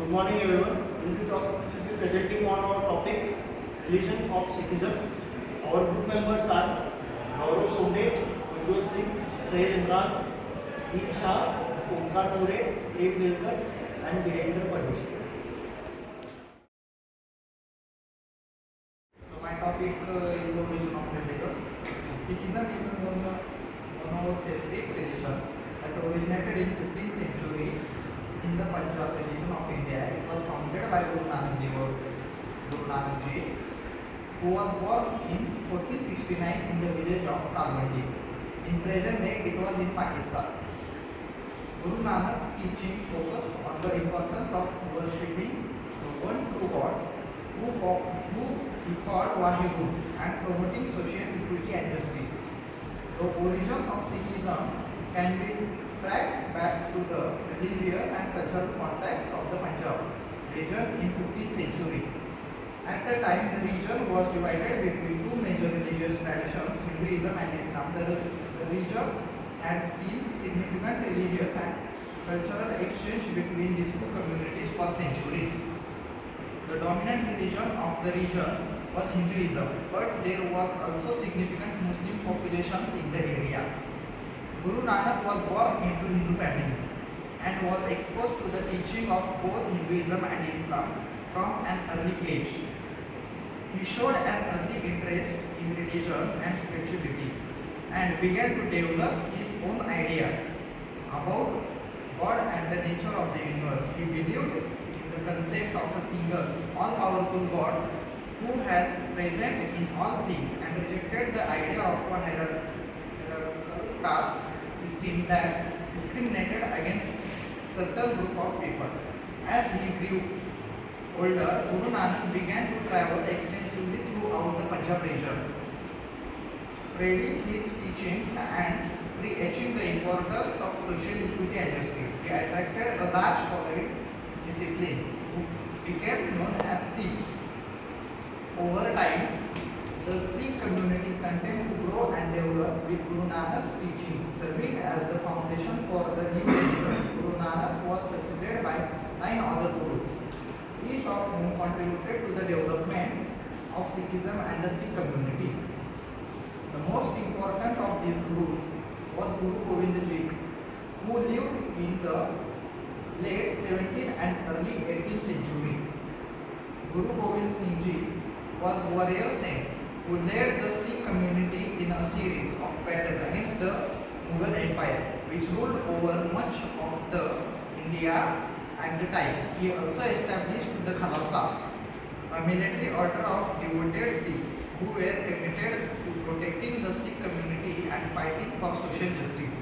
Good morning everyone. We will be presenting on our topic religion of Sikhism. Our group members are Gaurav Sonde, Ujjwal Singh, Sahil Imran, Eid Shah, Omkar More, Abe Nilkar and Virendra Pardesh. So my topic is origin of religion. Sikhism is a monotheistic religion that originated in 15th century in the Punjab region of India. It was founded by Guru Nanak Ji, who was born in 1469 in the village of Talwandi. In present day, it was in Pakistan. Guru Nanak's teaching focused on the importance of worshipping the one true God, who he called Waheguru, and promoting social equity and justice. The origins of Sikhism can be tracked back to the religious and cultural context of the Punjab region in 15th century. At the time, the region was divided between two major religious traditions, Hinduism and Islam. The region had seen significant religious and cultural exchange between these two communities for centuries. The dominant religion of the region was Hinduism, but there was also significant Muslim populations in the area. Guru Nanak was born into Hindu family and was exposed to the teaching of both Hinduism and Islam from an early age. He showed an early interest in religion and spirituality and began to develop his own ideas about God and the nature of the universe. He believed in the concept of a single, all-powerful God who has present in all things and rejected the idea of a hierarchical caste system that discriminated against certain group of people. As he grew older, Guru Nanak began to travel extensively throughout the Punjab region, spreading his teachings and preaching the importance of social equity and justice. He attracted a large following disciplines who became known as Sikhs. Over time, the Sikh community continued to grow and develop with Guru Nanak's teaching, serving as the foundation for the new religion. Guru Nanak was succeeded by 9 other gurus, each of whom contributed to the development of Sikhism and the Sikh community. The most important of these gurus was Guru Gobind Ji, who lived in the late 17th and early 18th century. Guru Gobind Singh Ji was a warrior saint who led the Sikh community in a series of battles against the Mughal Empire, which ruled over much of the India at the time. He also established the Khalsa, a military order of devoted Sikhs who were committed to protecting the Sikh community and fighting for social justice.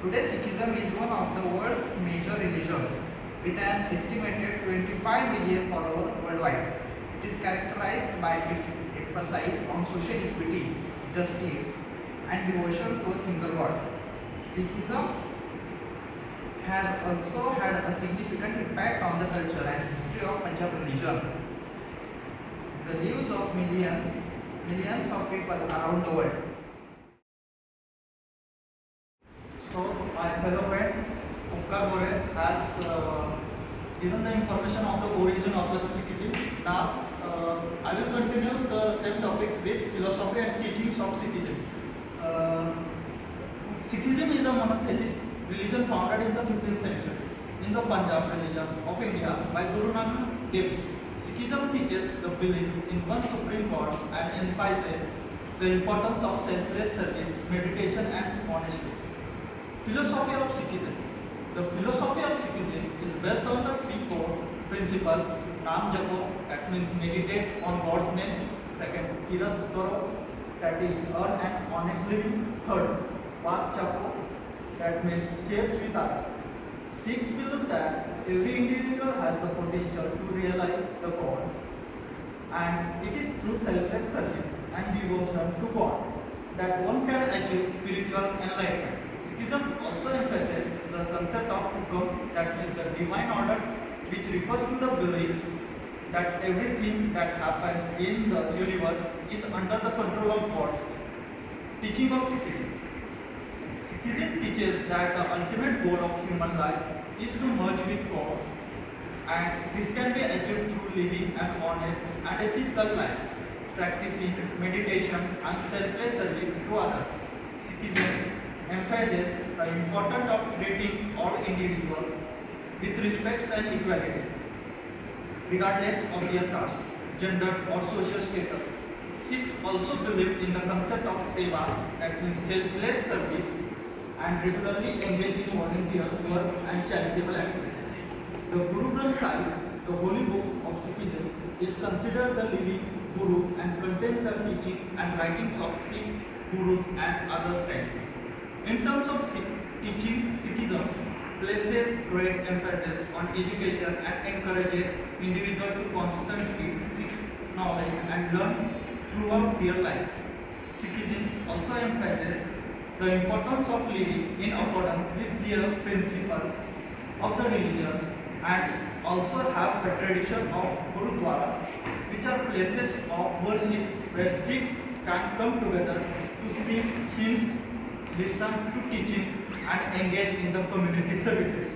Today, Sikhism is one of the world's major religions with an estimated 25 million followers worldwide. It is characterized by its emphasis on social equity, justice, and devotion to a single God. Sikhism has also had a significant impact on the culture and history of Punjab religion. The lives of millions of people around the world. So, my fellow friend Omkar More has given the information of the origin of the Sikhism. Now, I will continue the same topic with philosophy and teachings of Sikhism. Sikhism is a monotheistic religion founded in the 15th century in the Punjab region of India by Guru Nanak Dev Ji. Sikhism teaches the belief in one supreme God and emphasizes the importance of selfless service, meditation and honesty. Philosophy of Sikhism. The philosophy of Sikhism is based on the three core principles: Naam Japo, that means meditate on God's name; second, Kirat Karo, that is earn an honest living; third, Path Chapo, that means shapes with others. Sikhs believe that every individual has the potential to realize the God, and it is through selfless service and devotion to God that one can achieve spiritual enlightenment. Sikhism also emphasizes the concept of hukam, that is the divine order, which refers to the belief that everything that happens in the universe is under the control of God. Teaching of Sikhism. Sikhism teaches that the ultimate goal of human life is to merge with God and this can be achieved through living an honest and ethical life, practicing meditation and selfless service to others. Sikhism emphasizes the importance of treating all individuals with respect and equality, regardless of their caste, gender, or social status. Sikhs also believe in the concept of seva, that means selfless service, and regularly engage in volunteer work and charitable activities. The Guru Granth Sahib, the holy book of Sikhism, is considered the living Guru and contains the teachings and writings of Sikh Gurus and other saints. In terms of Sikh teaching, Sikhism places great emphasis on education and encourages individuals to constantly seek knowledge and learn throughout their life. Sikhism also emphasizes the importance of living in accordance with their principles of the religion and also have a tradition of Gurudwara, which are places of worship where Sikhs can come together to sing hymns, listen to teachings and engage in the community services.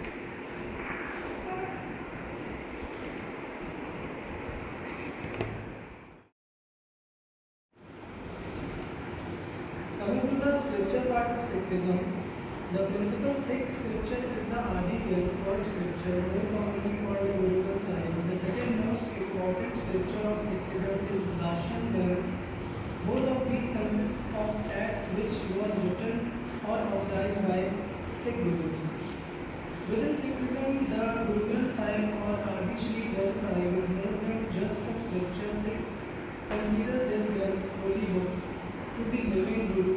Coming to the scripture part of Sikhism, the principal Sikh scripture is the Adi Granth, first scripture, more commonly called the Guru Granth Sahib. The second most important scripture of Sikhism is Darshan Granth. Both of these consist of texts which was written or authorized by Sikh Gurus. Within Sikhism, the Guru Granth Sahib or Adi Shri Granth Sahib is more than just a scripture. Sikhs consider this Granth holy book to be living Guru.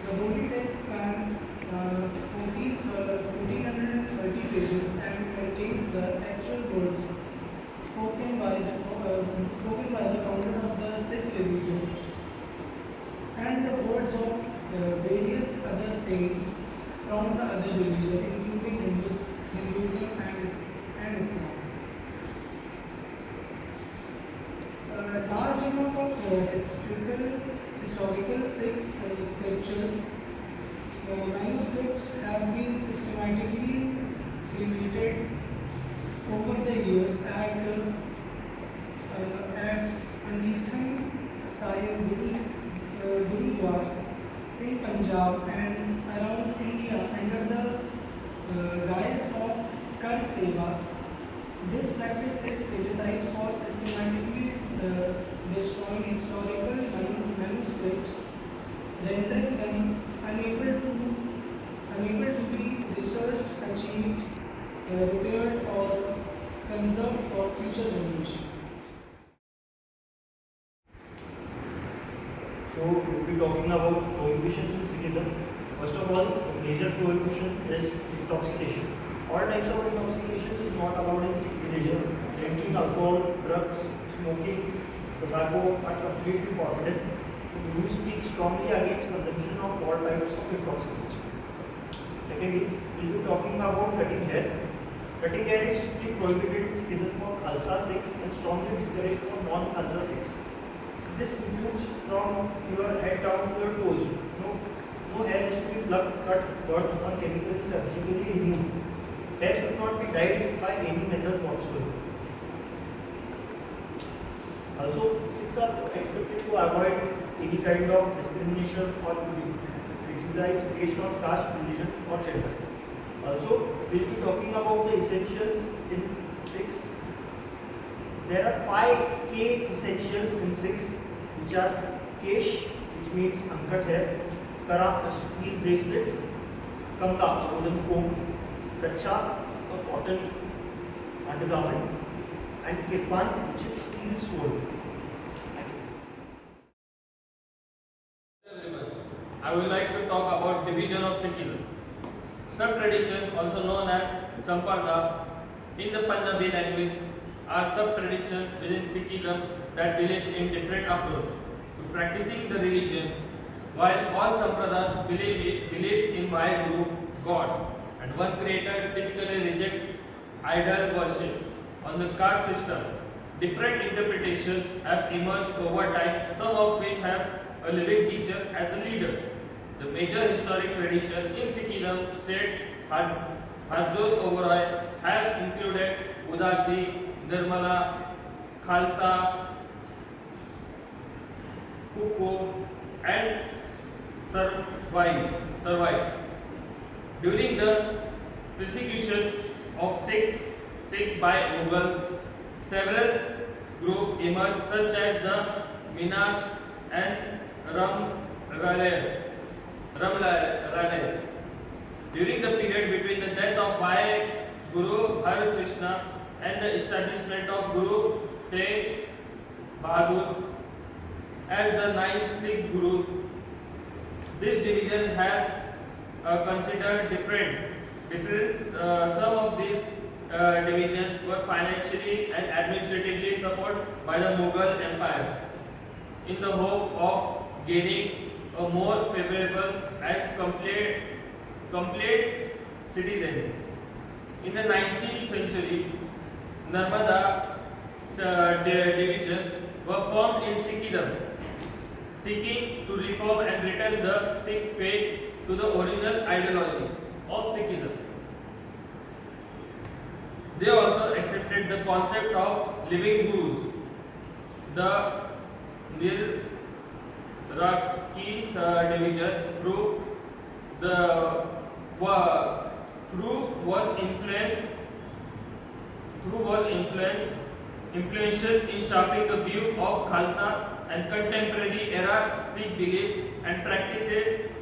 The holy text spans 1430 pages and contains the actual words spoken by the founder of the Sikh religion and the words of various other saints from the other religion, including Hinduism and Islam. A large amount of historical Sikh scriptures manuscripts have been systematically created over the years at Anithan Sahib Gurudwaras in Punjab and around India under the guise of Kar Seva. This practice is criticized for systematically destroying historical manuscripts, rendering them unable to be researched, achieved, repaired or conserved for future generations. So we'll be talking about prohibitions in Sikhism. First of all, the major prohibition is intoxication. All types of intoxications is not allowed in Sikh religion. Drinking alcohol, drugs, smoking, tobacco are completely forbidden. The Guru speaks strongly against consumption of all types of intoxicants. Secondly, we'll be talking about cutting hair. Cutting hair is strictly prohibited in Sikhism for Khalsa Sikhs and strongly discouraged for non-Khalsa Sikhs. This includes from your head down to your toes. No hair is to be plucked, cut, burnt or chemically surgically removed. Hair should not be dyed by any method whatsoever. Also, Sikhs are expected to avoid any kind of discrimination or prejudice based on caste, religion or gender. Also, we will be talking about the essentials in Sikhs. There are 5 K essentials in Sikhs, which are Kesh, which means uncut hair, Kara, a steel bracelet, Kanga, a wooden comb, Kacha, a cotton undergarment, and Kirpan, which is steel sword. I would like to talk about division of Sikhism. Sub-tradition, also known as Samparda, in the Punjabi language, are sub-tradition within Sikhism that believe in different approach to practicing the religion. While all Sampradas believe in Vaheguru, God, and one creator typically rejects idol worship on the caste system. Different interpretations have emerged over time, some of which have a living teacher as a leader. The major historic tradition in Sikhism state Harjot Oberoi have included Buddha Udasi, Nirmala, Khalsa, Kuko, and survived. During the persecution of Sikh by Mughals, several groups emerged such as the Minas and Ramlais. During the period between the death of Bhai Guru Har Krishna and the establishment of Guru Tegh Bahadur as the 9 Sikh Gurus, this division have considered different. Some of these divisions were financially and administratively supported by the Mughal empires in the hope of gaining a more favorable and complete citizens. In the 19th century, Narmada division were formed in Sikhism, seeking to reform and return the Sikh faith to the original ideology of Sikhism. They also accepted the concept of living gurus. The Niraki division influential in shaping the view of Khalsa and contemporary era Sikh belief and practices.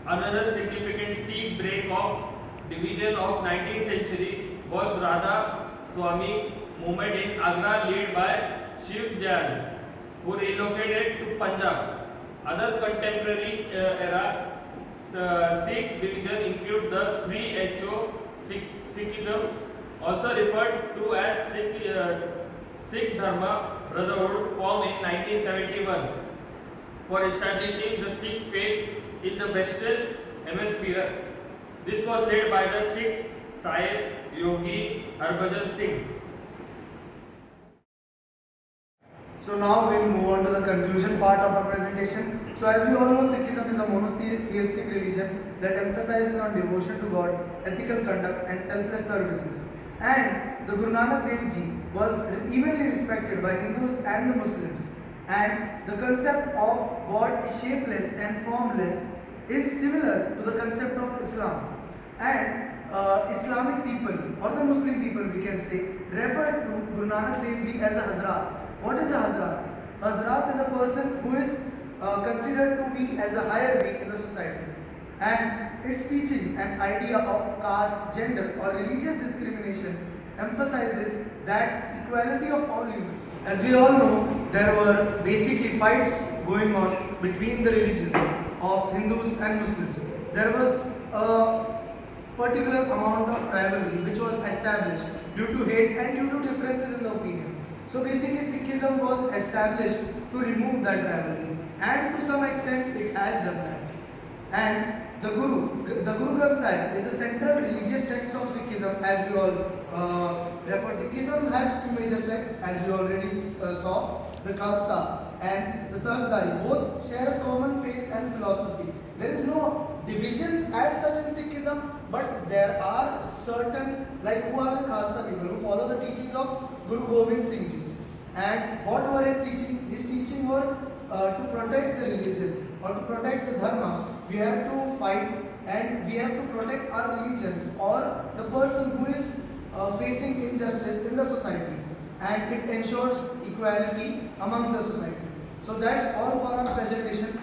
Another significant Sikh break of division of 19th century was Radha Swami movement in Agra led by Shiv Dayal, who relocated to Punjab. Other contemporary era Sikh division include the 3HO Sikhism, also referred to as Sikh Dharma Brotherhood, formed in 1971 for establishing the Sikh faith in the Western Hemisphere. This was led by the Sikh Sahib Yogi Harbhajan Singh. So now we'll move on to the conclusion part of our presentation. So as we all know, Sikhism is a monotheistic religion that emphasizes on devotion to God, ethical conduct and selfless services. And the Guru Nanak Dev Ji was evenly respected by Hindus and the Muslims. And the concept of God is shapeless and formless is similar to the concept of Islam. And Islamic people or the Muslim people, we can say, refer to Guru Nanak Dev Ji as a Hazrat. What is a Hazrat? Hazrat is a person who is considered to be as a higher being in the society. And its teaching and idea of caste, gender or religious discrimination emphasizes that equality of all humans. As we all know, there were basically fights going on between the religions of Hindus and Muslims. There was a particular amount of rivalry which was established due to hate and due to differences in the opinion. So basically Sikhism was established to remove that rivalry, and to some extent it has done that. And the Guru Granth Sahib is a central religious text of Sikhism, as we all refer. Sikhism has two major sects, as we already saw, the Khalsa and the Sahajdari. Both share a common faith and philosophy. There is no division as such in Sikhism, but there are certain, like who are the Khalsa people, who follow the teachings of Guru Gobind Singh Ji. And what were his teaching? His teaching were to protect the religion or to protect the dharma. We have to fight and we have to protect our religion or the person who is facing injustice in the society, and it ensures equality among the society. So that's all for our presentation.